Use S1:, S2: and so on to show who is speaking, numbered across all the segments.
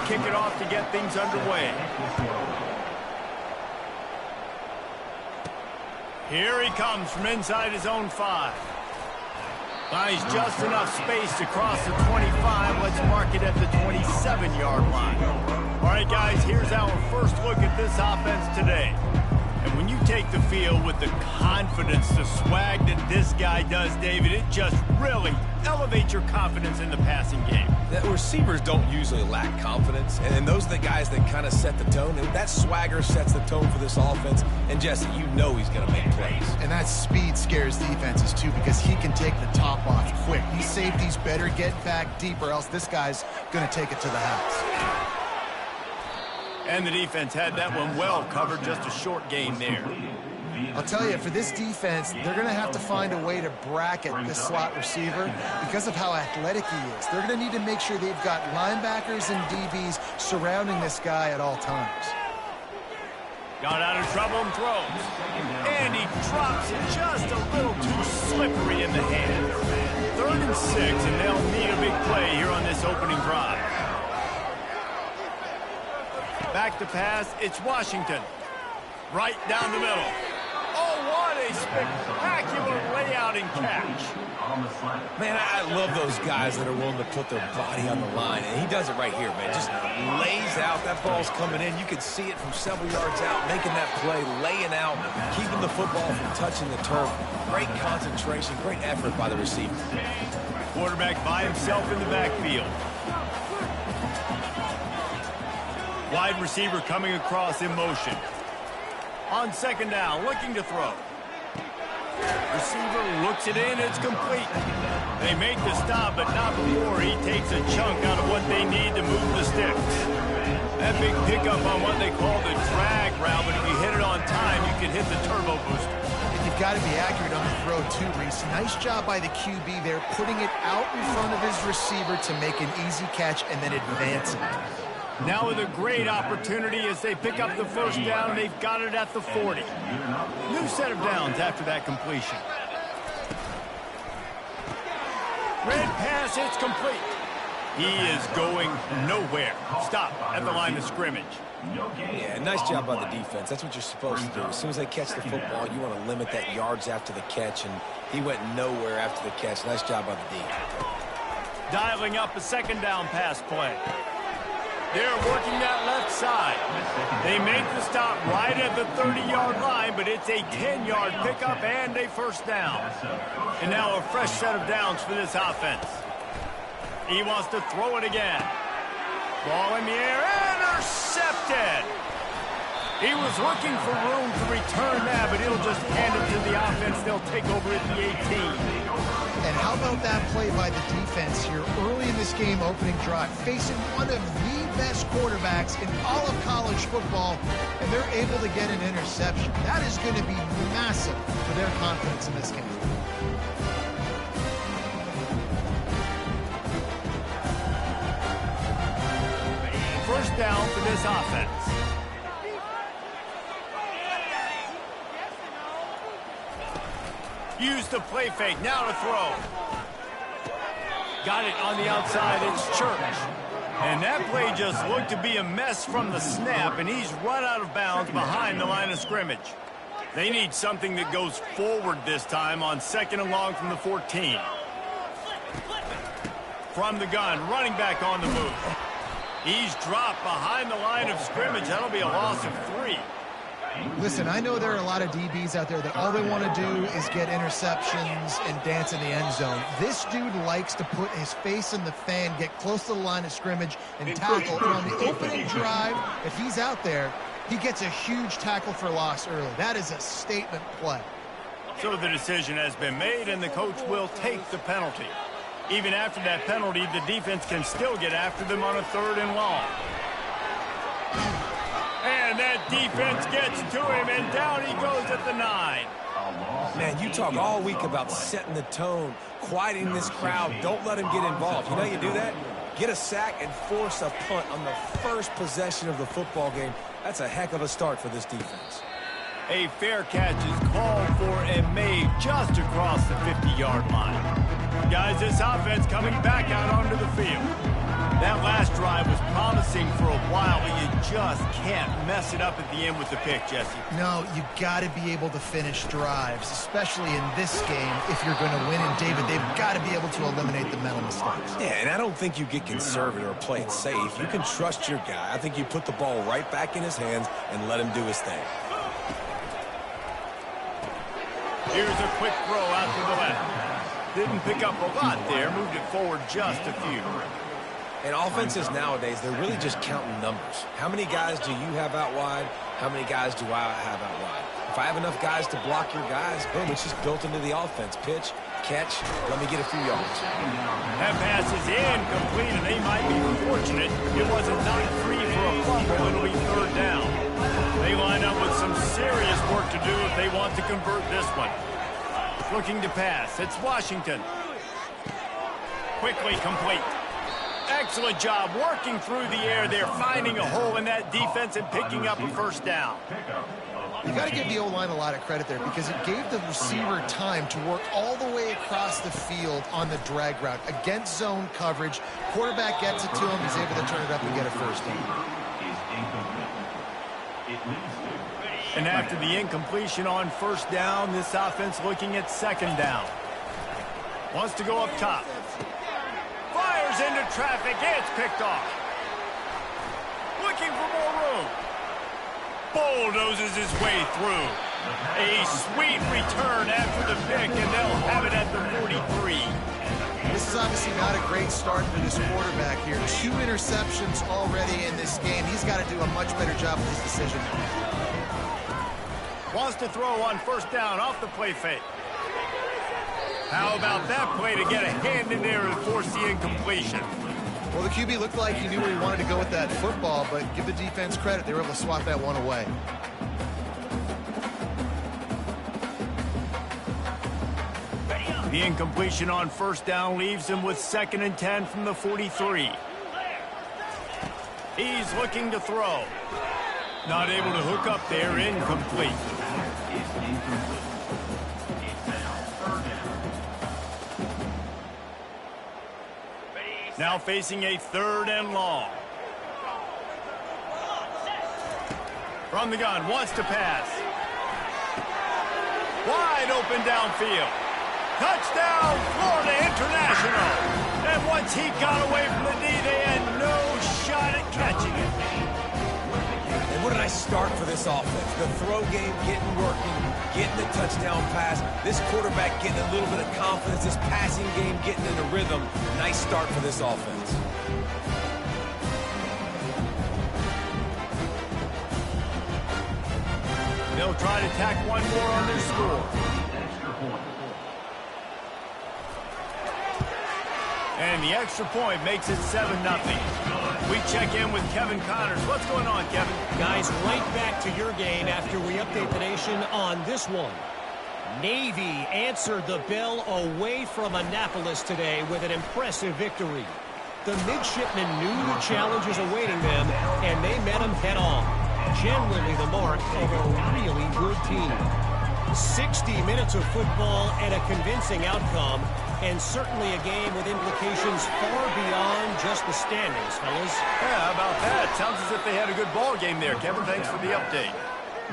S1: kick it off to get things underway. Here he comes from inside his own 5. Finds just enough space to cross the 25. Let's mark it at the 27-yard line. All right, guys, here's our first look at this offense today. And when you take the field with the confidence, the swag that this guy does, David, it just really elevates your confidence in the passing game.
S2: The receivers don't usually lack confidence, and those are the guys that kind of set the tone. And that swagger sets the tone for this offense. And Jesse, you know he's going to make plays.
S3: And that speed scares defenses too, because he can take the top off quick. These safeties better get back deep, or else this guy's going to take it to the house.
S1: And the defense had that one well covered, just a short gain there.
S3: I'll tell you, for this defense, they're going to have to find a way to bracket this slot receiver because of how athletic he is. They're going to need to make sure they've got linebackers and DBs surrounding this guy at all times.
S1: Got out of trouble and throws. And he drops it just a little too slippery in the hand. 3rd and 6, and they'll need a big play here on this opening drive. Back to pass, it's Washington. Right down the middle. Oh, what a spectacular layout and catch.
S2: Man, I love those guys that are willing to put their body on the line. And he does it right here, man. Just lays out. That ball's coming in. You can see it from several yards out, making that play, laying out, keeping the football from touching the turf. Great concentration, great effort by the receiver.
S1: Quarterback by himself in the backfield. Wide receiver coming across in motion. On 2nd down, looking to throw. Receiver looks it in, it's complete. They make the stop, but not before he takes a chunk out of what they need to move the sticks. That big pickup on what they call the drag route, but if you hit it on time, you can hit the turbo booster.
S3: And you've got to be accurate on the throw too, Reese. Nice job by the QB there, putting it out in front of his receiver to make an easy catch and then advance it.
S1: Now with a great opportunity as they pick up the 1st down, they've got it at the 40. New set of downs after that completion. Red pass, it's complete. He is going nowhere. Stop at the line of scrimmage.
S2: Yeah, nice job by the defense. That's what you're supposed to do. As soon as they catch the football, you want to limit that yards after the catch, and he went nowhere after the catch. Nice job by the D.
S1: Dialing up a 2nd down pass play. They're working that left side. They make the stop right at the 30-yard line, but it's a 10-yard pickup and a 1st down. And now a fresh set of downs for this offense. He wants to throw it again. Ball in the air, intercepted. He was looking for room to return that, but he'll just hand it to the offense. They'll take over at the 18.
S3: And how about that play by the defense here early in this game opening drive, facing one of the best quarterbacks in all of college football, and they're able to get an interception. That is going to be massive for their confidence in this game.
S1: First down for this offense. Use the play fake, now to throw. Got it on the outside, it's Church. And that play just looked to be a mess from the snap, and he's run out of bounds behind the line of scrimmage. They need something that goes forward this time on 2nd and long from the 14. From the gun, running back on the move. He's dropped behind the line of scrimmage. That'll be a loss of 3.
S3: Listen, I know there are a lot of DBs out there that all they want to do is get interceptions and dance in the end zone. This dude likes to put his face in the fan, get close to the line of scrimmage, and tackle. And on the opening drive, if he's out there, he gets a huge tackle for loss early. That is a statement play.
S1: So the decision has been made, and the coach will take the penalty. Even after that penalty, the defense can still get after them on a 3rd and long. And that defense gets to him, and down he goes at the 9.
S2: Man, you talk all week about setting the tone, quieting this crowd. Don't let him get involved. You know how you do that? Get a sack and force a punt on the first possession of the football game. That's a heck of a start for this defense.
S1: A fair catch is called for and made just across the 50-yard line. Guys, this offense coming back out onto the field. That last drive was promising for just can't mess it up at the end with the pick, Jesse.
S3: No, you got to be able to finish drives, especially in this game if you're going to win. And David, they've got to be able to eliminate the mental mistakes.
S2: Yeah, and I don't think you get conservative or play it safe. You can trust your guy. I think you put the ball right back in his hands and let him do his thing.
S1: Here's a quick throw out to the left. Didn't pick up a lot there, moved it forward just a few.
S2: And offenses nowadays, they're really just counting numbers. How many guys do you have out wide? How many guys do I have out wide? If I have enough guys to block your guys, boom, it's just built into the offense. Pitch, catch, let me get a few yards.
S1: That pass is incomplete, and they might be fortunate it wasn't knocked free for a fumble. It'll be third down. They line up with some serious work to do if they want to convert this one. Looking to pass. It's Washington. Quickly complete. Excellent job working through the air there, finding a hole in that defense and picking up a first down.
S3: You got to give the O-line a lot of credit there because it gave the receiver time to work all the way across the field on the drag route against zone coverage. Quarterback gets it to him. He's able to turn it up and get a first down.
S1: And after the incompletion on first down, this offense looking at second down. Wants to go up top. Fires into traffic. It's picked off. Looking for more room. Bulldozes his way through. A sweet return after the pick, and they'll have it at the 43.
S3: This is obviously not a great start for this quarterback here. 2 interceptions already in this game. He's got to do a much better job with his decision.
S1: Wants to throw on first down off the play fake. How about that play to get a hand in there and force the incompletion?
S3: Well, the QB looked like he knew where he wanted to go with that football, but give the defense credit. They were able to swat that one away.
S1: The incompletion on first down leaves him with 2nd and 10 from the 43. He's looking to throw. Not able to hook up there, incomplete. Now facing a 3rd and long. From the gun, wants to pass. Wide open downfield. Touchdown, Florida International. And once he got away from the D, they had no shot at catching it.
S2: And what did I start for this offense? The throw game getting working, getting the touchdown pass. This quarterback getting a little bit of confidence. This passing game getting in a rhythm. Nice start for this offense.
S1: They'll try to tack one more on their score. And the extra point makes it 7-0. We check in with Kevin Connors. What's going on, Kevin?
S4: Guys, right back to your game after we update the nation on this one. Navy answered the bell away from Annapolis today with an impressive victory. The midshipmen knew the challenges awaiting them, and they met them head-on. Generally the mark of a really good team. 60 minutes of football and a convincing outcome, and certainly a game with implications far beyond just the standings, fellas.
S1: Yeah, how about that? Sounds as if they had a good ball game there, Kevin. Thanks for the update.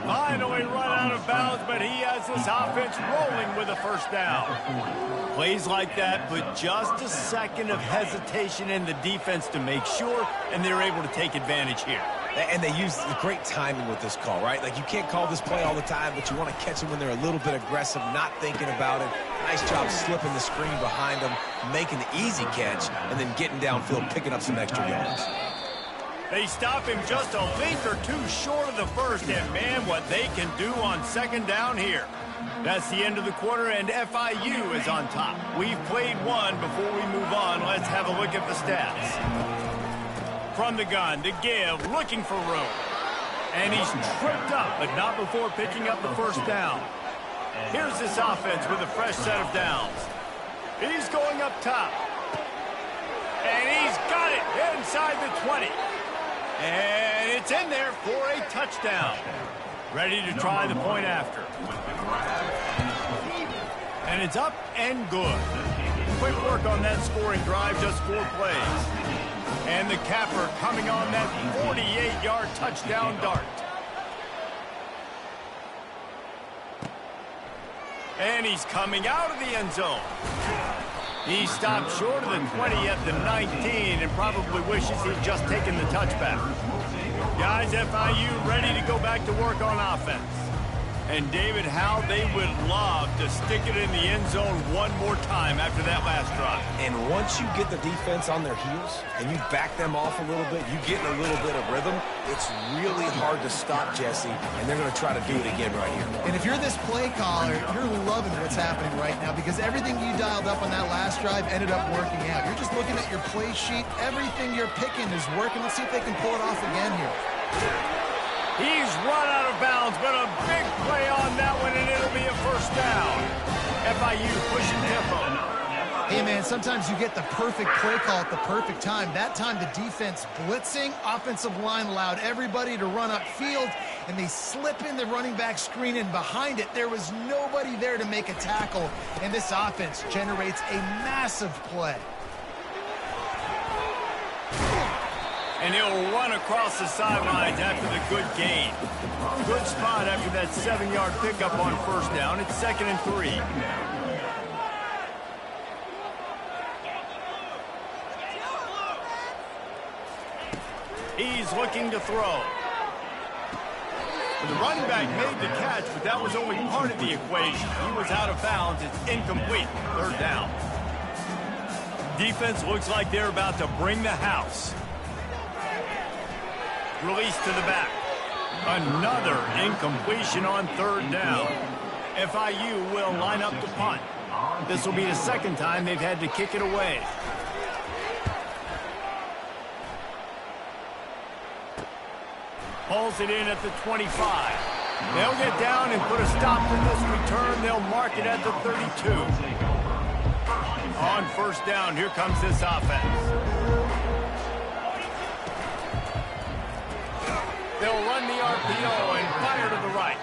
S1: Finally run out of bounds, but he has this offense rolling with a first down. Plays like that, but just a second of hesitation in the defense to make sure, and they're able to take advantage here.
S2: And they use the great timing with this call, right? Like, you can't call this play all the time, but you want to catch them when they're a little bit aggressive, not thinking about it. Nice job slipping the screen behind them, making the easy catch, and then getting downfield, picking up some extra yards.
S1: They stop him just a link or two short of the first, and man, what they can do on second down here. That's the end of the quarter, and FIU is on top. We've played one. Before we move on, let's have a look at the stats. From the gun to give, looking for room. And he's tripped up, but not before picking up the first down. Here's this offense with a fresh set of downs. He's going up top. And he's got it inside the 20. And it's in there for a touchdown. Ready to try the point after. And it's up and good. Quick work on that scoring drive, just 4 plays. And the capper coming on that 48-yard touchdown dart. And he's coming out of the end zone. He stopped short of the 20 at the 19 and probably wishes he'd just taken the touchback. Guys, FIU ready to go back to work on offense. And David, how they would love to stick it in the end zone one more time after that last drive.
S2: And once you get the defense on their heels and you back them off a little bit, you get in a little bit of rhythm, it's really hard to stop, Jesse, and they're going to try to do it again right here.
S3: And if you're this play caller, you're loving what's happening right now because everything you dialed up on that last drive ended up working out. You're just looking at your play sheet. Everything you're picking is working. Let's see if they can pull it off again here.
S1: He's run out of bounds, but a big play on that one, and it'll be a first down. FIU pushing tempo.
S3: Hey, man, sometimes you get the perfect play call at the perfect time. That time the defense blitzing, offensive line allowed everybody to run upfield, and they slip in the running back screen, and behind it there was nobody there to make a tackle, and this offense generates a massive play.
S1: And he'll run across the sidelines after the good gain. Good spot after that 7-yard pickup on first down. It's 2nd and 3. He's looking to throw. The running back made the catch, but that was only part of the equation. He was out of bounds. It's incomplete. 3rd down. Defense looks like they're about to bring the house. Release to the back. Another incompletion on 3rd down. FIU will line up to punt. This will be the 2nd time they've had to kick it away. Pulls it in at the 25. They'll get down and put a stop to this return. They'll mark it at the 32. On first down, here comes this offense. They'll run the RPO and fire to the right.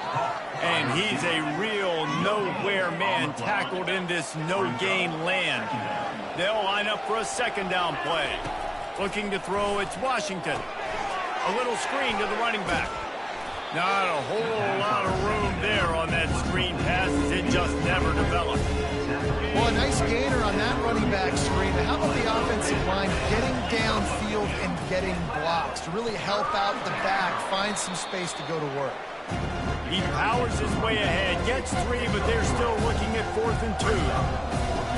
S1: And he's a real nowhere man tackled in this no-gain land. They'll line up for a 2nd down play. Looking to throw, it's Washington. A little screen to the running back. Not a whole lot of room there on that screen pass as it just never developed.
S3: Well, a nice gainer on that running back screen. How about the offensive line getting downfield and getting blocks to really help out the back, find some space to go to work?
S1: He powers his way ahead, gets 3, but they're still looking at 4th and 2.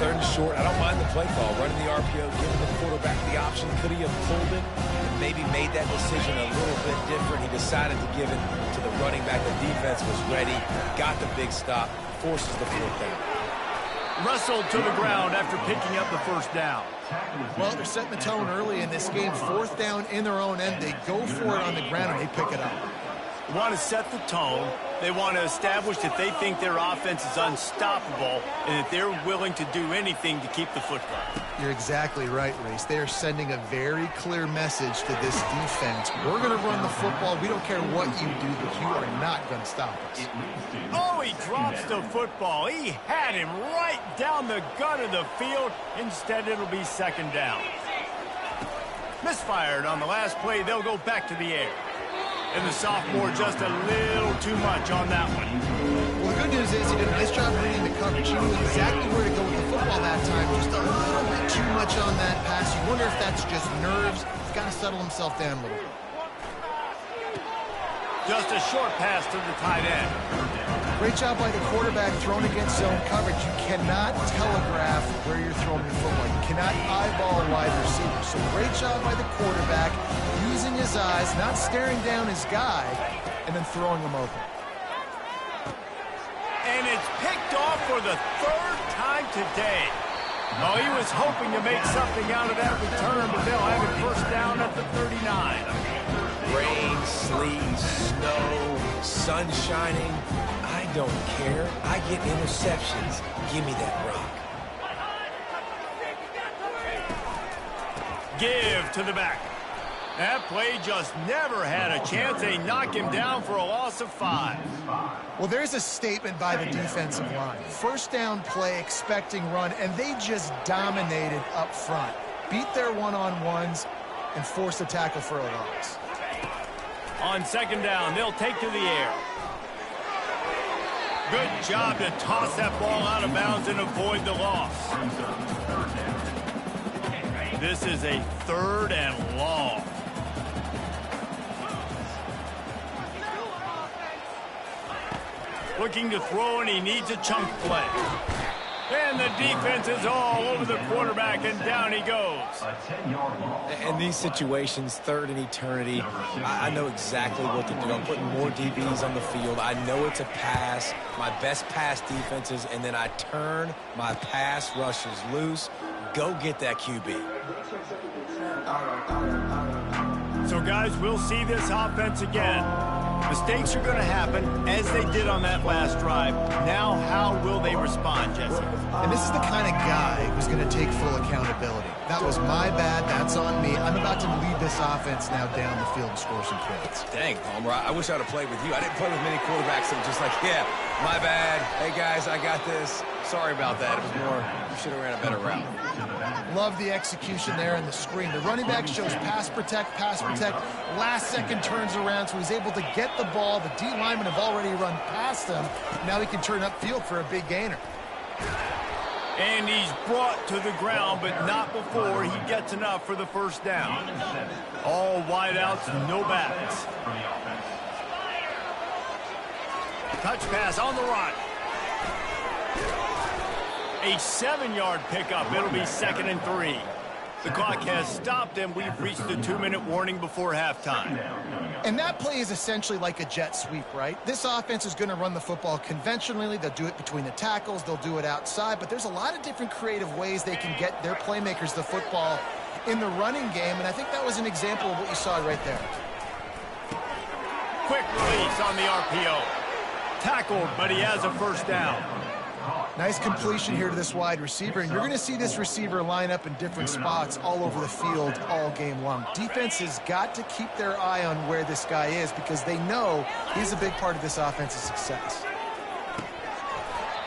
S2: 3rd and short. I don't mind the play call. Running the RPO, giving the quarterback the option. Could he have pulled it and maybe made that decision a little bit different? He decided to give it to the running back. The defense was ready, got the big stop, forces the 4th down.
S1: Wrestled to the ground after picking up the 1st down.
S3: Well, they're setting the tone early in this game. 4th down in their own end. They go for it on the ground, and they pick it up.
S1: They want to set the tone. They want to establish that they think their offense is unstoppable and that they're willing to do anything to keep the football.
S3: You're exactly right, Race. They are sending a very clear message to this defense. We're going to run the football. We don't care what you do, but you are not going to stop us.
S1: Oh, he drops the football. He had him right down the gut of the field. Instead, it'll be 2nd down. Misfired on the last play. They'll go back to the air. And the sophomore just a little too much on that one.
S3: Well, the good news is he did a nice job reading the coverage. He knew exactly where to go with the football that time. Just a little bit too much on that pass. You wonder if that's just nerves. He's got to settle himself down a little bit.
S1: Just a short pass to the tight end.
S3: Great job by the quarterback throwing against zone coverage. You cannot telegraph where you're throwing your football. You cannot eyeball a wide receiver. So great job by the quarterback using his eyes, not staring down his guy, and then throwing him open.
S1: And it's picked off for the 3rd time today. Oh, he was hoping to make something out of that return, but they'll have it 1st down at the 39.
S2: Rain, sleet, snow, sun shining. I don't care. I get interceptions. Give me that rock.
S1: Give to the back. That play just never had a chance. They knock him down for a loss of 5.
S3: Well, there's a statement by the defensive line. 1st down play, expecting run, and they just dominated up front. Beat their one-on-ones, and force a tackle for a loss.
S1: On second down, they'll take to the air. Good job to toss that ball out of bounds and avoid the loss. This is a 3rd and long. Looking to throw, and he needs a chunk play. And the defense is all over the quarterback, and down he goes.
S2: In these situations, 3rd and eternity, I know exactly what to do. I'm putting more DBs on the field. I know it's a pass, my best pass defenses, and then I turn my pass rushes loose. Go get that QB.
S1: So, guys, we'll see this offense again. Mistakes are going to happen, as they did on that last drive. Now, how will they respond, Jesse?
S3: And this is the kind of guy who's going to take full accountability. That was my bad. That's on me. I'm about to lead this offense now down the field and score some points.
S2: Dang, Palmer, I wish I'd have played with you. I didn't play with many quarterbacks that were just like, yeah, my bad. Hey, guys, I got this. Sorry about that. It was more, you should have ran a better route.
S3: Love the execution there and the screen. The running back shows pass protect. Last second turns around, so he's able to get the ball. The D linemen have already run past him. Now he can turn upfield for a big gainer.
S1: And he's brought to the ground, but not before he gets enough for the first down. All wideouts, no backs. Touch pass on the run. A 7-yard pickup. It'll be 2nd and 3. The clock has stopped, and we've reached the 2-minute warning before halftime.
S3: And that play is essentially like a jet sweep, right? This offense is going to run the football conventionally. They'll do it between the tackles. They'll do it outside. But there's a lot of different creative ways they can get their playmakers the football in the running game. And I think that was an example of what you saw right there.
S1: Quick release on the RPO. Tackled, but he has a first down.
S3: Nice completion here to this wide receiver, and you're going to see this receiver line up in different spots all over the field all game long. Defense has got to keep their eye on where this guy is because they know he's a big part of this offense's success.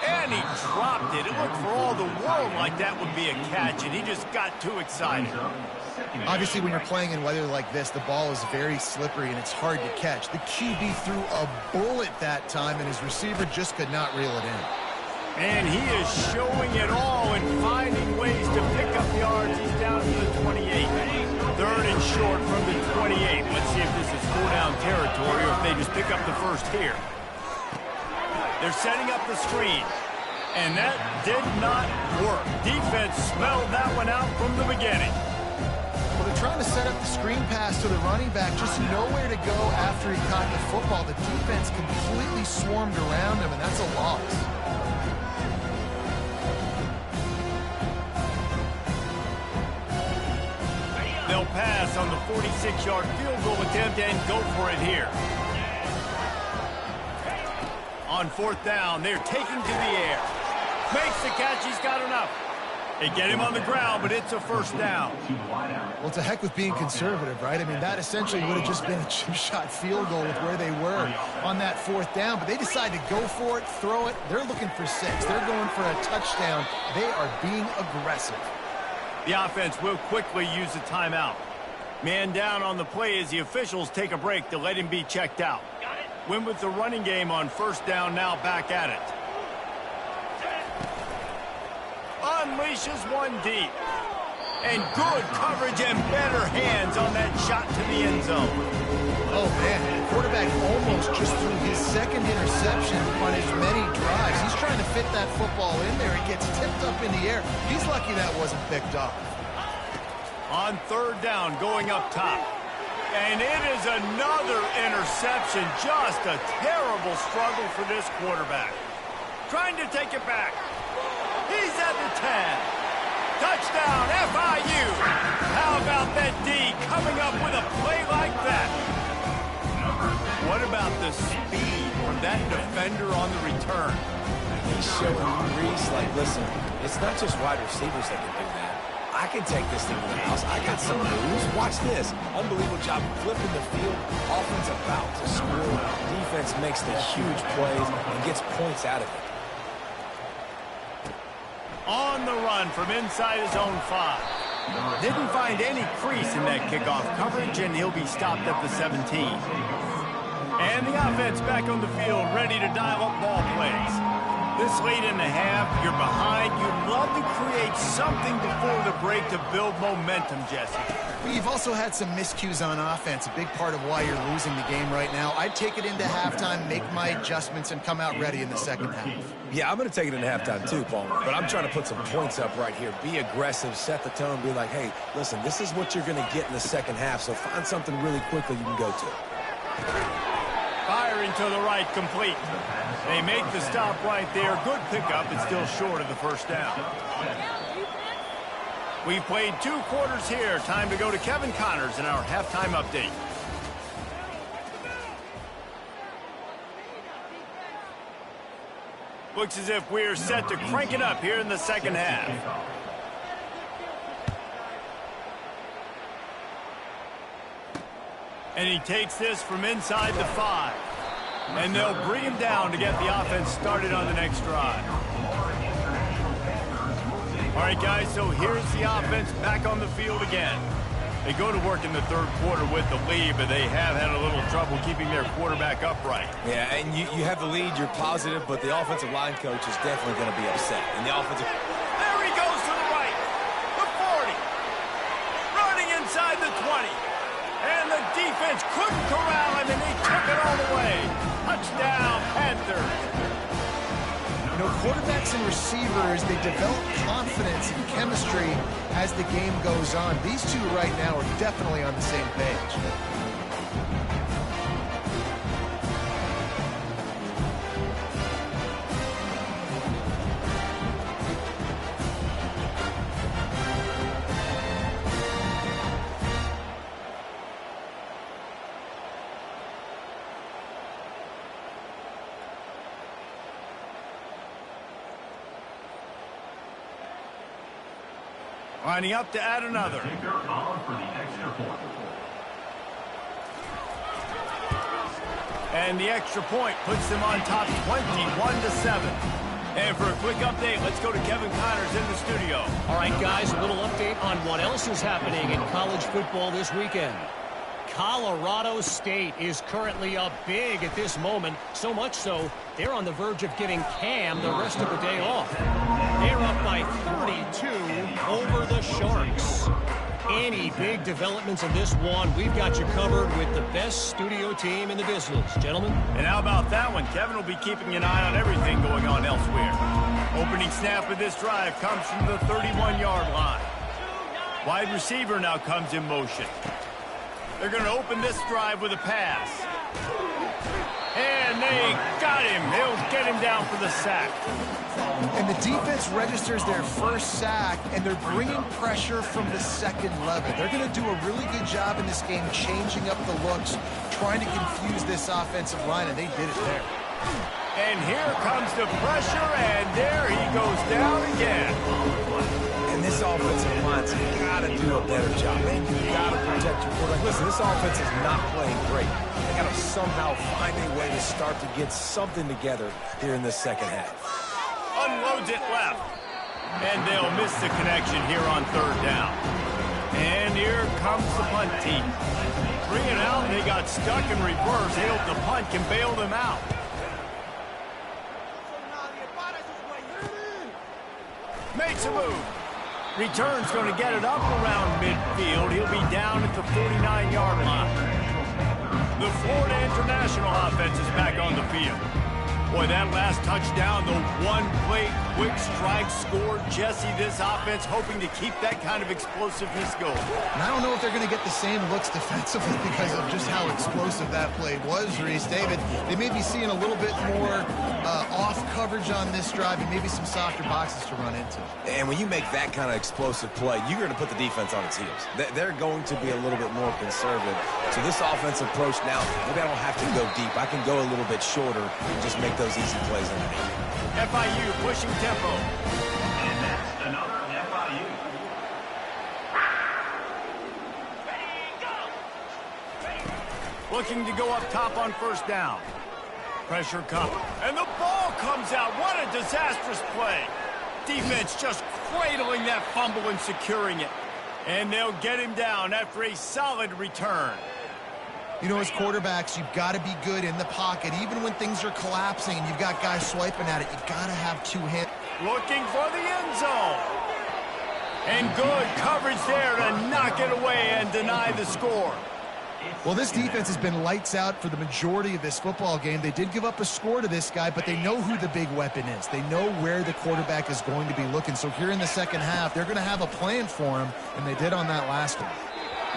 S1: And he dropped it. It looked for all the world like that would be a catch, and he just got too excited.
S3: Obviously, when you're playing in weather like this, the ball is very slippery and it's hard to catch. The QB threw a bullet that time, and his receiver just could not reel it in.
S1: And he is showing it all and finding ways to pick up yards. He's down to the 28. 3rd and short from the 28. Let's see if this is 4-down territory or if they just pick up the first here. They're setting up the screen. And that did not work. Defense smelled that one out from the beginning.
S3: Well, they're trying to set up the screen pass to the running back, just nowhere to go after he caught the football. The defense completely swarmed around him, and that's a loss.
S1: They'll pass on the 46-yard field goal attempt and go for it here. On 4th down, they're taking to the air. Makes the catch, he's got enough. They get him on the ground, but it's a first down.
S3: Well, to heck with being conservative, right? I mean, that essentially would have just been a chip shot field goal with where they were on that 4th down, but they decide to go for it, throw it. They're looking for 6. They're going for a touchdown. They are being aggressive.
S1: The offense will quickly use a timeout. Man down on the play as the officials take a break to let him be checked out. Win with the running game on 1st down, now back at it. Unleashes one deep. And good coverage and better hands on that shot to the end zone.
S3: Oh, man. The quarterback almost just threw his 2nd interception on as many drives. He's trying to fit that football in there. It gets tipped up in the air. He's lucky that wasn't picked off.
S1: On 3rd down, going up top. And it is another interception. Just a terrible struggle for this quarterback. Trying to take it back. He's at the 10. Touchdown, FIU. How about that D coming up with a play like that? What about the speed from that defender on the return?
S2: He's showing Reese, like, listen, it's not just wide receivers that can do that. I can take this thing to the house. I got some moves. Watch this. Unbelievable job flipping the field. Offense about to score. Defense makes the huge plays and gets points out of it.
S1: On the run from inside his own 5. Didn't find any crease in that kickoff coverage, and he'll be stopped at the 17. And the offense back on the field, ready to dial up ball plays. This late in the half, you're behind. You'd love to create something before the break to build momentum, Jesse.
S3: You've also had some miscues on offense, a big part of why you're losing the game right now. I'd take it into halftime, make my adjustments, and come out ready in the second half.
S2: Yeah, I'm going to take it into halftime too, Paul. But I'm trying to put some points up right here. Be aggressive, set the tone, be like, hey, listen, this is what you're going to get in the second half, so find something really quickly you can go to.
S1: Firing to the right, complete. They make the stop right there. Good pickup, but still short of the first down. We've played 2 quarters here. Time to go to Kevin Connors in our halftime update. Looks as if we're set to crank it up here in the second half. And he takes this from inside the 5. And they'll bring him down to get the offense started on the next drive. All right, guys, so here's the offense back on the field again. They go to work in the third quarter with the lead, but they have had a little trouble keeping their quarterback upright.
S2: Yeah, and you have the lead, you're positive, but the offensive line coach is definitely going to be upset. And the offensive...
S1: There he goes to the right. The 40. Running inside the 20. And the defense couldn't corral him, and they took it all the way. Touchdown, Panthers.
S3: You know, quarterbacks and receivers, they develop confidence and chemistry as the game goes on. These two right now are definitely on the same page.
S1: Lining up to add another. And the extra point puts them on top 21-7. And for a quick update, let's go to Kevin Connors in the studio.
S4: All right, guys, a little update on what else is happening in college football this weekend. Colorado State is currently up big at this moment, so much so they're on the verge of giving Cam the rest of the day off. They're up by 32 over the Sharks. Any big developments in this one, we've got you covered with the best studio team in the business, gentlemen.
S1: And how about that one? Kevin will be keeping an eye on everything going on elsewhere. Opening snap of this drive comes from the 31-yard line. Wide receiver now comes in motion. They're going to open this drive with a pass. And they got him. They'll get him down for the sack.
S3: And the defense registers their first sack, and they're bringing pressure from the second level. They're going to do a really good job in this game changing up the looks, trying to confuse this offensive line, and they did it there.
S1: And here comes the pressure, and there he goes down again.
S2: And this offensive line's got to do a better job, man. You got to protect your quarterback. Listen, this offense is not playing great. They got to somehow find a way to start to get something together here in this second half.
S1: Unloads it left. And they'll miss the connection here on third down. And here comes the punt team. 3 and out, they got stuck in reverse. They hope the punt can bail them out. Makes a move. Return's going to get it up around midfield. He'll be down at the 49-yard line. The Florida International offense is back on the field. Boy, that last touchdown, the one-play quick strike score. Jesse, this offense hoping to keep that kind of explosiveness going.
S3: And I don't know if they're going to get the same looks defensively because of just how explosive that play was, Reese. David, they may be seeing a little bit more off coverage on this drive and maybe some softer boxes to run into.
S2: And when you make that kind of explosive play, you're going to put the defense on its heels. They're going to be a little bit more conservative. So this offensive approach now, maybe I don't have to go deep. I can go a little bit shorter and just make those easy plays underneath.
S1: FIU pushing tempo.
S5: And that's another FIU.
S1: Looking to go up top on first down. Pressure comes. And the ball comes out. What a disastrous play. Defense just cradling that fumble and securing it. And they'll get him down after a solid return.
S3: You know, as quarterbacks, you've got to be good in the pocket. Even when things are collapsing and you've got guys swiping at it, you've got to have two hands.
S1: Looking for the end zone. And good coverage there to knock it away and deny the score.
S3: Well, this defense has been lights out for the majority of this football game. They did give up a score to this guy, but they know who the big weapon is. They know where the quarterback is going to be looking. So here in the second half, they're going to have a plan for him, and they did on that last one.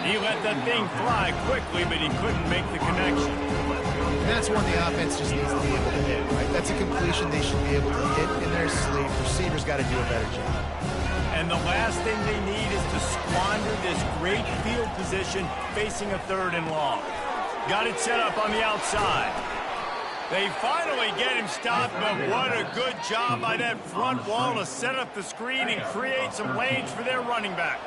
S1: He let that thing fly quickly, but he couldn't make the connection.
S3: And that's one the offense just needs to be able to hit, right? That's a completion they should be able to hit in their sleep. Receivers got to do a better job.
S1: And the last thing they need is to squander this great field position facing a 3rd and long. Got it set up on the outside. They finally get him stopped, but what a good job by that front wall to set up the screen and create some lanes for their running back.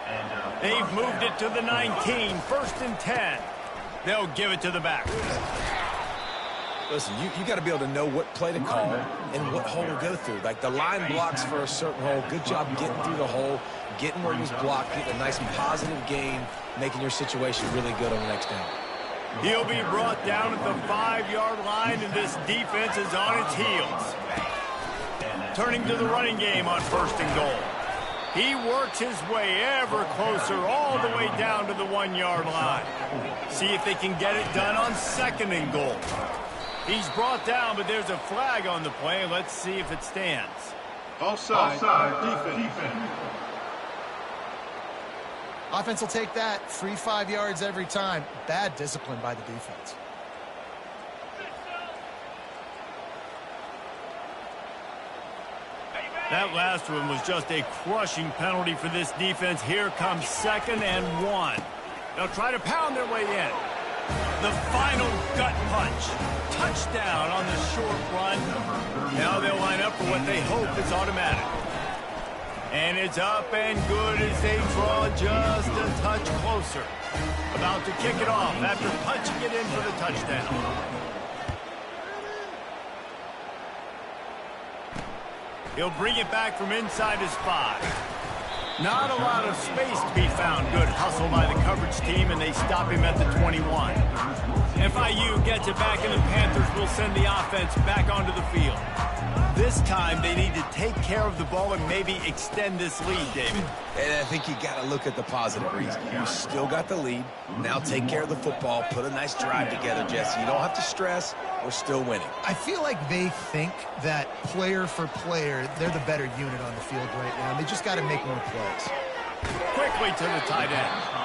S1: They've moved it to the 19, 1st and 10. They'll give it to the back.
S2: Listen, you got to be able to know what play to call and what hole to go through. Like the line blocks for a certain hole. Good job getting through the hole, getting where it was blocked, getting a nice positive gain, making your situation really good on the next down.
S1: He'll be brought down at the 5-yard line, and this defense is on its heels. Turning to the running game on 1st and goal. He works his way ever closer all the way down to the 1-yard line. See if they can get it done on 2nd and goal. He's brought down, but there's a flag on the play. Let's see if it stands.
S5: Offside defense.
S3: Offense will take that. Free 5 yards every time. Bad discipline by the defense.
S1: That last one was just a crushing penalty for this defense. Here comes 2nd and 1. They'll try to pound their way in. The final gut punch. Touchdown on the short run. Now they'll line up for what they hope is automatic. And it's up and good as they draw just a touch closer. About to kick it off after punching it in for the touchdown. He'll bring it back from inside his 5. Not a lot of space to be found. Good hustle by the coverage team, and they stop him at the 21. FIU gets it back, and the Panthers will send the offense back onto the field. This time, they need to take care of the ball and maybe extend this lead, David.
S2: And I think you got to look at the positive reason. You still got the lead. Now take care of the football. Put a nice drive together, Jesse. You don't have to stress. We're still winning.
S3: I feel like they think that player for player, they're the better unit on the field right now. And they just got to make more plays.
S1: Quickly to the tight end.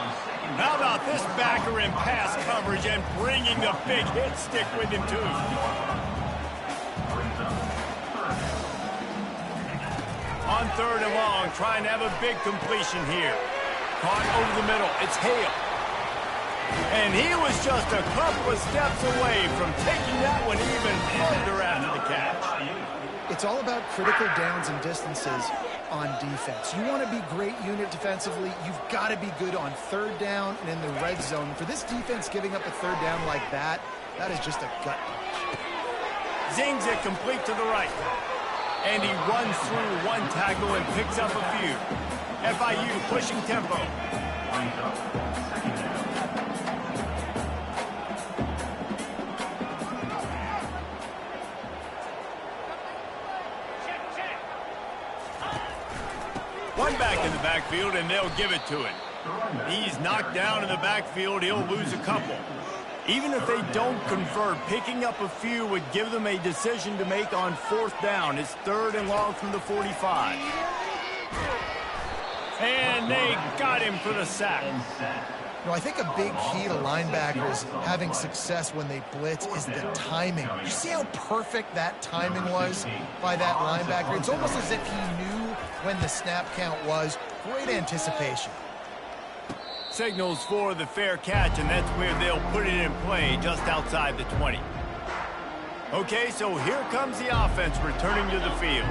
S1: How about this backer in pass coverage and bringing the big hit stick with him, too. On 3rd and long, trying to have a big completion here. Caught over the middle. It's Hale. And he was just a couple of steps away from taking that one even further after the catch.
S3: It's all about critical downs and distances on defense. You want to be great unit defensively, you've got to be good on 3rd down and in the red zone. For this defense giving up a 3rd down like that, that is just a gut punch.
S1: Zings it complete to the right. And he runs through one tackle and picks up a few. FIU pushing tempo. One back in the backfield, and they'll give it to him. He's knocked down in the backfield. He'll lose a couple. Even if they don't convert, picking up a few would give them a decision to make on 4th down. It's 3rd and long from the 45. And they got him for the sack.
S3: You know, I think a big key to linebackers having success when they blitz is the timing. You see how perfect that timing was by that linebacker? It's almost as if he knew when the snap count was. Great anticipation.
S1: Signals for the fair catch, and that's where they'll put it in play just outside the 20. Okay, so here comes the offense returning to the field.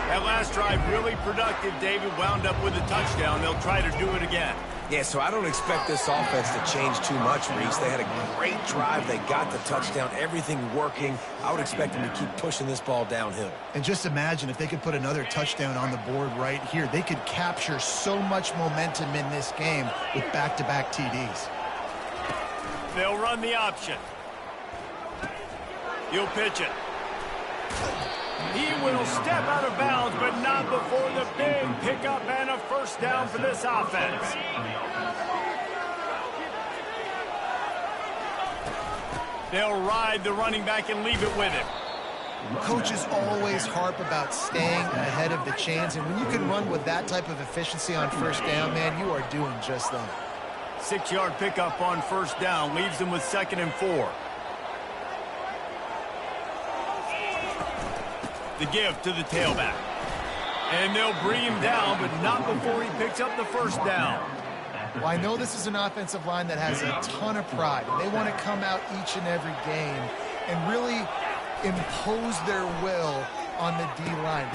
S1: That last drive really productive. David wound up with a touchdown. They'll try to do it again.
S2: Yeah, so I don't expect this offense to change too much, Reese. They had a great drive. They got the touchdown, everything working. I would expect them to keep pushing this ball downhill.
S3: And just imagine if they could put another touchdown on the board right here. They could capture so much momentum in this game with back-to-back TDs.
S1: They'll run the option. He'll pitch it. He will step out of bounds, but not before the big pickup and a first down for this offense. They'll ride the running back and leave it with him.
S3: Coaches always harp about staying ahead of the chains, and when you can run with that type of efficiency on first down, man, you are doing just that.
S1: 6-yard pickup on first down leaves them with 2nd and 4. The give to the tailback. And they'll bring him down, but not before he picks up the first down.
S3: Well, I know this is an offensive line that has a ton of pride. They want to come out each and every game and really impose their will on the D-line.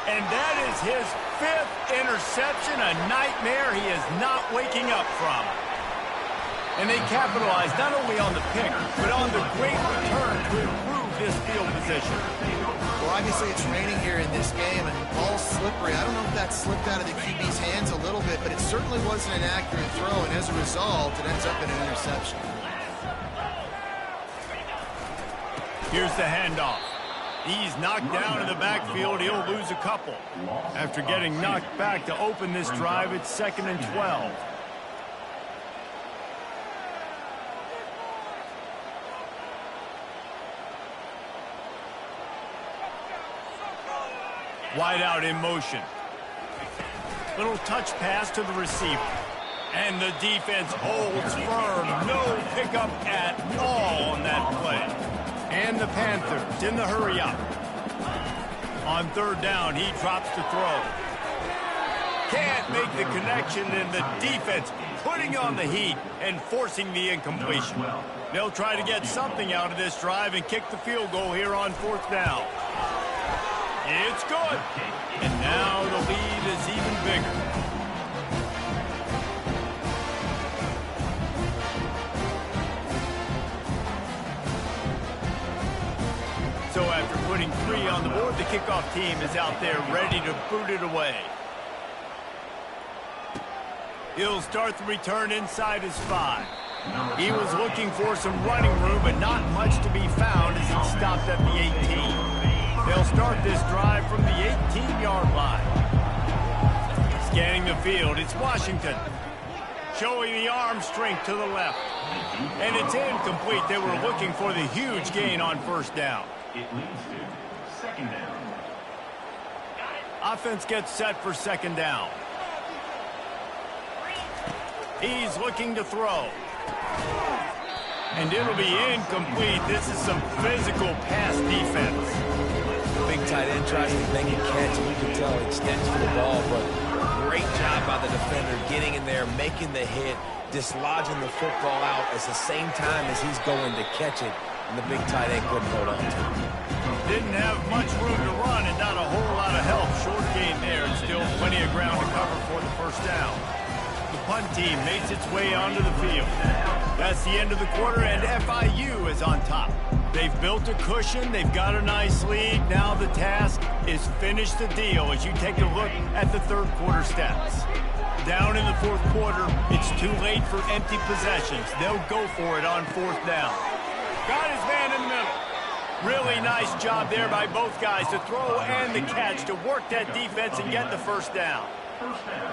S1: And that is his 5th interception, a nightmare he is not waking up from. And they capitalize not only on the pick, but on the great return to improve this field position.
S3: Well, obviously it's raining here in this game, and the ball's slippery. I don't know if that slipped out of the QB's hands a little bit, but it certainly wasn't an accurate throw, and as a result, it ends up in an interception.
S1: Here's the handoff. He's knocked down in the backfield. He'll lose a couple. After getting knocked back to open this drive, it's 2nd and 12. Wide out in motion. Little touch pass to the receiver. And the defense holds firm. No pickup at all on that play. And the Panthers in the hurry up. On 3rd down, he drops to throw. Can't make the connection, and the defense putting on the heat and forcing the incompletion. They'll try to get something out of this drive and kick the field goal here on 4th down. It's good. And now the lead is even bigger. So after putting 3 on the board, the kickoff team is out there ready to boot it away. He'll start the return inside his 5. He was looking for some running room, but not much to be found as he stopped at the 18. They'll start this drive from the 18-yard line. Scanning the field, it's Washington. Showing the arm strength to the left. And it's incomplete. They were looking for the huge gain on first down.
S5: It leads to 2nd down.
S1: Offense gets set for 2nd down. He's looking to throw. And it'll be incomplete. This is some physical pass defense.
S2: Big tight end tries to make a catch, and you can tell he extends for the ball, but great job by the defender getting in there, making the hit, dislodging the football out at the same time as he's going to catch it, and the big tight end couldn't hold on to it.
S1: Didn't have much room to run and not a whole lot of help. Short gain there, and still plenty of ground to cover for the first down. The punt team makes its way onto the field. That's the end of the quarter, and FIU is on top. They've built a cushion. They've got a nice lead. Now the task is finish the deal as you take a look at the 3rd quarter stats. Down in the 4th quarter, it's too late for empty possessions. They'll go for it on 4th down. Got his man in the middle. Really nice job there by both guys to throw and the catch to work that defense and get the first down.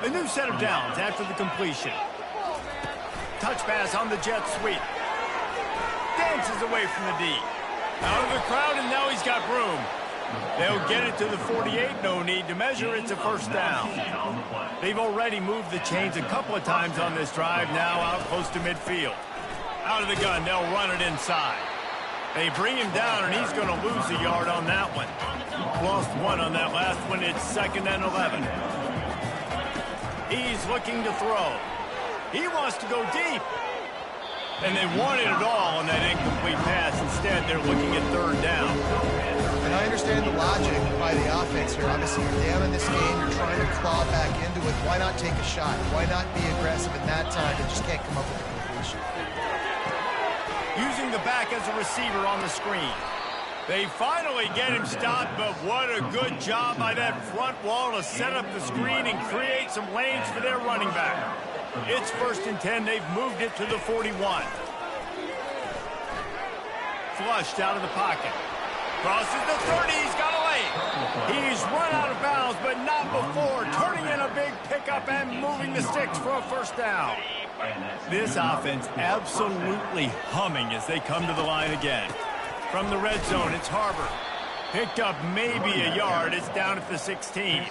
S1: A new set of downs after the completion. Touch pass on the jet sweep. Dances away from the D. Out of the crowd, and now he's got room. They'll get it to the 48. No need to measure. It's a first down. They've already moved the chains a couple of times on this drive, now out close to midfield. Out of the gun, they'll run it inside. They bring him down, and he's going to lose a yard on that one. Lost 1 on that last one. It's 2nd and 11. He's looking to throw. He wants to go deep. And they wanted it all on that incomplete pass. Instead, they're looking at third down.
S3: And I understand the logic by the offense here. Obviously, you're down in this game. You're trying to claw back into it. Why not take a shot? Why not be aggressive in that time? They just can't come up with a completion.
S1: Using the back as a receiver on the screen. They finally get him stopped, but what a good job by that front wall to set up the screen and create some lanes for their running back. It's 1st and 10. They've moved it to the 41. Flushed out of the pocket. Crosses the 30. He's got a lane. He's run out of bounds, but not before turning in a big pickup and moving the sticks for a first down. This offense absolutely humming as they come to the line again. From the red zone, it's Harbor. Picked up maybe a yard. It's down at the 16.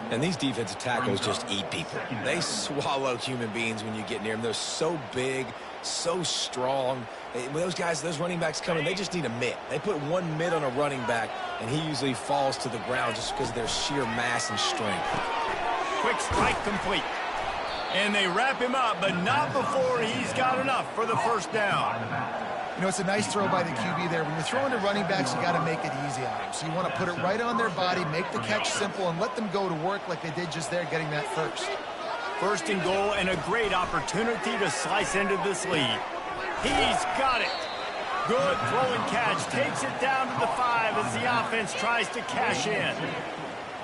S2: And these defensive tackles just eat people. They swallow human beings when you get near them. They're so big, so strong. When those guys, those running backs come in, they just need a mitt. They put one mitt on a running back, and he usually falls to the ground just because of their sheer mass and strength.
S1: Quick strike complete. And they wrap him up, but not before he's got enough for the first down.
S3: You know, it's a nice throw by the QB there. When you're throwing to running backs, you got to make it easy on them. So you want to put it right on their body, make the catch simple, and let them go to work like they did just there, getting that first.
S1: 1st and goal, and a great opportunity to slice into this lead. He's got it. Good throw and catch. Takes it down to the 5 as the offense tries to cash in.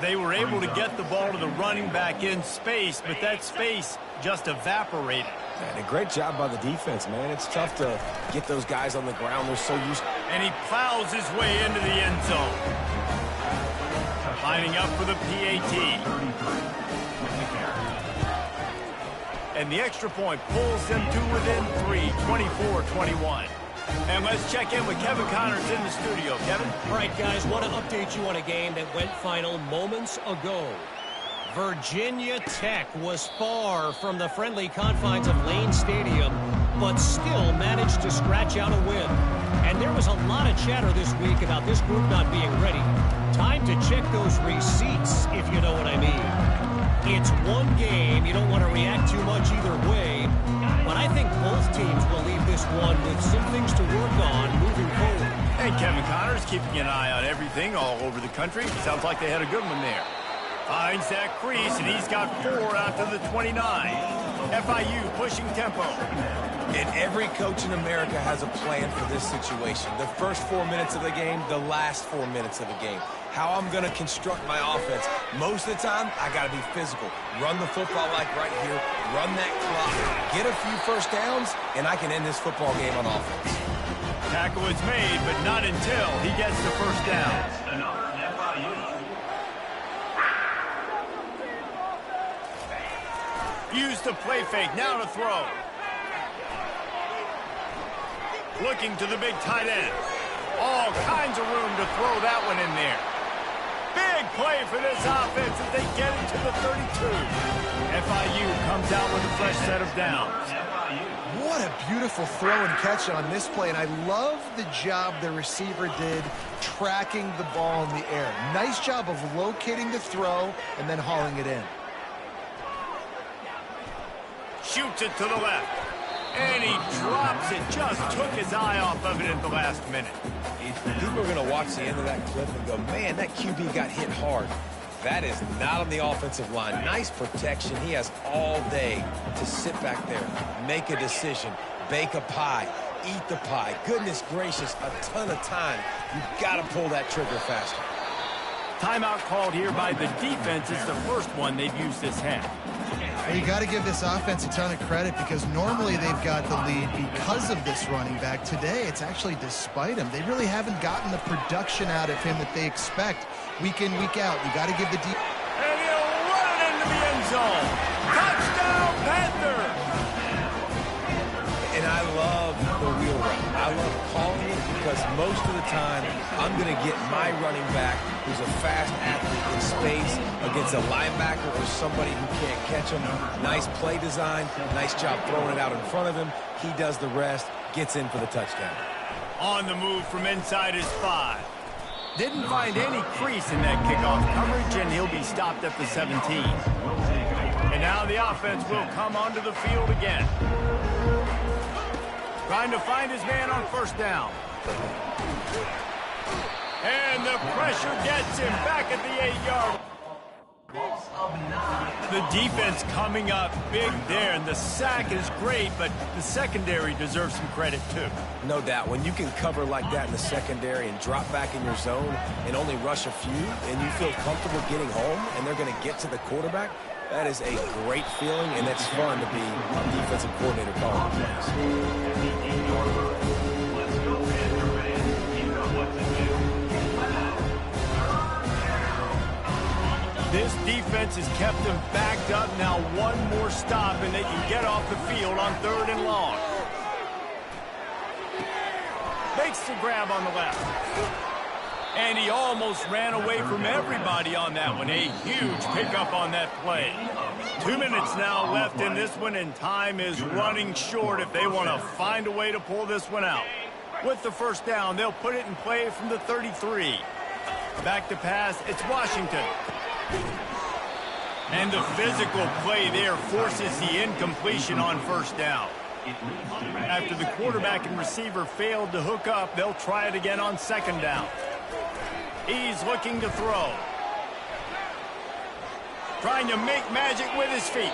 S1: They were able to get the ball to the running back in space, but that space just evaporated.
S2: And a great job by the defense, man. It's tough to get those guys on the ground. They're so used.
S1: And he plows his way into the end zone. Lining up for the PAT. And the extra point pulls them to within 3, 24-21. And let's check in with Kevin Connors in the studio. Kevin?
S4: All right, guys, want to update you on a game that went final moments ago. Virginia Tech was far from the friendly confines of Lane Stadium, but still managed to scratch out a win. And there was a lot of chatter this week about this group not being ready. Time to check those receipts, if you know what I mean. It's one game. You don't want to react too much either way. But I think both teams will leave this one with some things to work on moving forward.
S1: And Kevin Connors keeping an eye on everything all over the country. Sounds like they had a good one there. Finds that crease, and he's got 4 out to the 29. FIU pushing tempo.
S2: And every coach in America has a plan for this situation. The first 4 minutes of the game, the last 4 minutes of the game. How I'm going to construct my offense. Most of the time, I got to be physical. Run the football like right here. Run that clock. Get a few first downs, and I can end this football game on offense.
S1: Tackle is made, but not until he gets the first down. Use the play fake, now to throw. Looking to the big tight end. All kinds of room to throw that one in there. Big play for this offense as they get it to the 32. FIU comes out with a fresh set of downs.
S3: What a beautiful throw and catch on this play, and I love the job the receiver did tracking the ball in the air. Nice job of locating the throw and then hauling it in.
S1: Shoots it to the left. And he drops it. Just took his eye off of it at the last minute.
S2: People are going to watch the end of that clip and go, man, that QB got hit hard. That is not on the offensive line. Nice protection. He has all day to sit back there, make a decision, bake a pie, eat the pie. Goodness gracious, a ton of time. You've got to pull that trigger faster.
S1: Timeout called here by the defense. It's the first one they've used this half.
S3: Well, you got to give this offense a ton of credit because normally they've got the lead because of this running back. Today, it's actually despite him. They really haven't gotten the production out of him that they expect week in, week out. You got to give the defense.
S1: And he'll run it into the end zone. Touchdown, Panther!
S2: And I love the wheel route. I love calling it because most of the time I'm going to get my running back who's a fast athlete in space against a linebacker or somebody who can't catch him. Nice play design, nice job throwing it out in front of him. He does the rest, gets in for the touchdown.
S1: On the move from inside his 5. Didn't find any crease in that kickoff coverage, and he'll be stopped at the 17. And now the offense will come onto the field again. Trying to find his man on first down. And the pressure gets him back at the 8-yard. The defense coming up big there, and the sack is great, but the secondary deserves some credit too.
S2: No doubt. When you can cover like that in the secondary and drop back in your zone and only rush a few, and you feel comfortable getting home, and they're going to get to the quarterback, that is a great feeling, and it's fun to be a defensive coordinator calling plays.
S1: This defense has kept them backed up. Now one more stop, and they can get off the field on 3rd and long. Makes the grab on the left. And he almost ran away from everybody on that one. A huge pickup on that play. 2 minutes now left in this one, and time is running short if they want to find a way to pull this one out. With the first down, they'll put it in play from the 33. Back to pass, it's Washington. And the physical play there forces the incompletion on first down. After the quarterback and receiver failed to hook up, they'll try it again on 2nd down. He's looking to throw. Trying to make magic with his feet.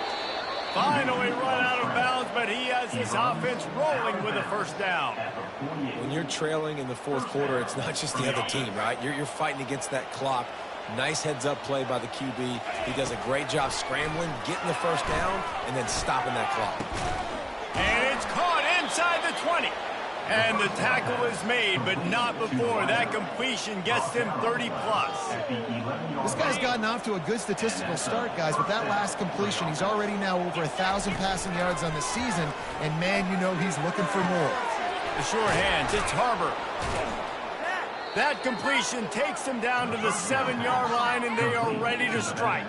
S1: Finally run out of bounds, but he has his offense rolling with a first down.
S2: When you're trailing in the 4th quarter, it's not just the other team, right? You're fighting against that clock. Nice heads-up play by the QB. He does a great job scrambling, getting the first down, and then stopping that clock.
S1: And it's caught inside the 20. And the tackle is made, but not before that completion gets him 30-plus.
S3: This guy's gotten off to a good statistical start, guys. With that last completion, he's already now over 1,000 passing yards on the season, and, man, you know he's looking for more.
S1: The short hands, it's Harbor. That completion takes them down to the 7-yard line, and they are ready to strike.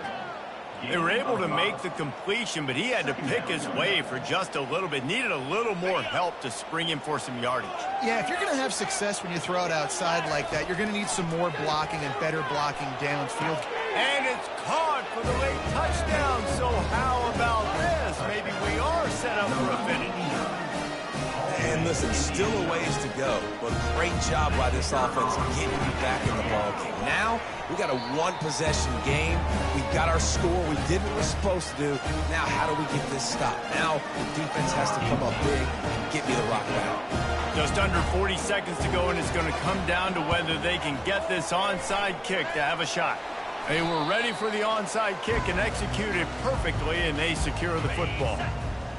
S1: They were able to make the completion, but he had to pick his way for just a little bit. Needed a little more help to spring him for some yardage.
S3: Yeah, if you're going to have success when you throw it outside like that, you're going to need some more blocking and better blocking downfield.
S1: And it's caught for the late touchdown. So how about this? Maybe we are set up for a finish.
S2: And listen, still a ways to go, but great job by this offense getting you back in the ballgame. Now, we got a one-possession game. We got our score. We did what we're supposed to do. Now, how do we get this stopped? Now, the defense has to come up big and get me the rock back.
S1: Just under 40 seconds to go, and it's going to come down to whether they can get this onside kick to have a shot. They were ready for the onside kick and executed perfectly, and they secure the football.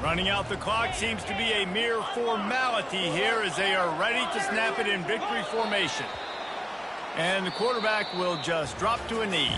S1: Running out the clock seems to be a mere formality here as they are ready to snap it in victory formation. And the quarterback will just drop to a knee.